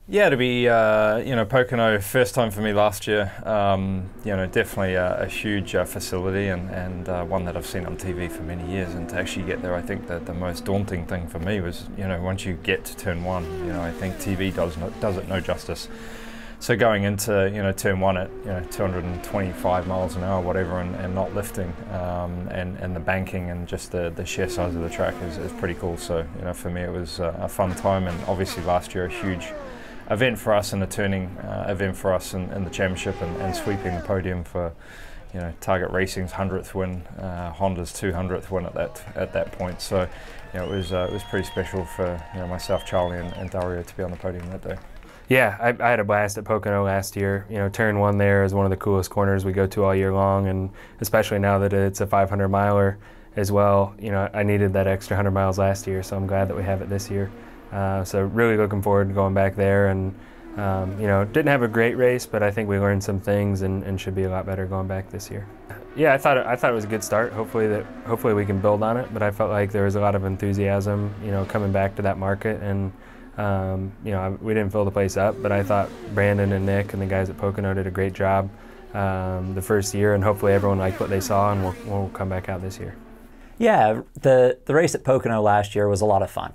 Yeah, to be Pocono, first time for me last year. Definitely a huge facility and one that I've seen on TV for many years. And to actually get there, I think that the most daunting thing for me was, once you get to turn one, I think TV does it no justice. So going into turn one at 225 miles an hour, whatever, and not lifting, and the banking and just the sheer size of the track is pretty cool. So for me it was a fun time, and obviously last year a huge event for us and a turning event for us in the championship and sweeping the podium for Target Racing's 100th win, Honda's 200th win at that point. So it was pretty special for myself, Charlie, and Dario to be on the podium that day. Yeah, I had a blast at Pocono last year. Turn one there is one of the coolest corners we go to all year long, and especially now that it's a 500 miler as well. I needed that extra 100 miles last year, so I'm glad that we have it this year. So really looking forward to going back there, and didn't have a great race, but I think we learned some things and should be a lot better going back this year. Yeah, I thought it was a good start. Hopefully we can build on it, but I felt like there was a lot of enthusiasm, coming back to that market, and we didn't fill the place up, but I thought Brandon and Nick and the guys at Pocono did a great job the first year, and hopefully everyone liked what they saw, and we'll come back out this year. Yeah, the race at Pocono last year was a lot of fun.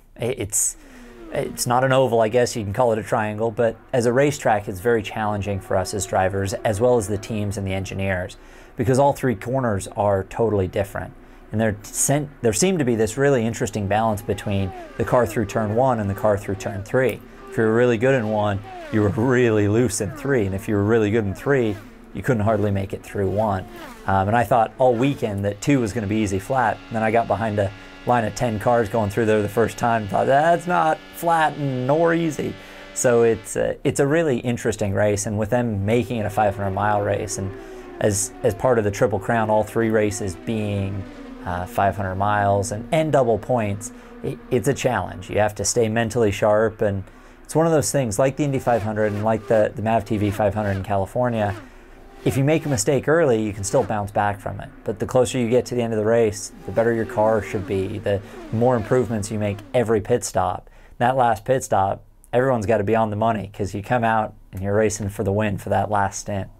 It's not an oval, I guess you can call it a triangle, but as a racetrack it's very challenging for us as drivers, as well as the teams and the engineers, because all three corners are totally different. And there seemed to be this really interesting balance between the car through turn one and the car through turn three. If you were really good in one, you were really loose in three, and if you were really good in three, you couldn't hardly make it through one. And I thought all weekend that two was going to be easy flat, and then I got behind a line of 10 cars going through there the first time, thought that's not flat nor easy. So it's a really interesting race, and with them making it a 500-mile race, and as part of the Triple Crown, all three races being 500 miles and double points, it's a challenge. You have to stay mentally sharp, and it's one of those things like the Indy 500 and like the MAV TV 500 in California. If you make a mistake early, you can still bounce back from it. But the closer you get to the end of the race, the better your car should be, the more improvements you make every pit stop. That last pit stop, everyone's got to be on the money, because you come out and you're racing for the win for that last stint.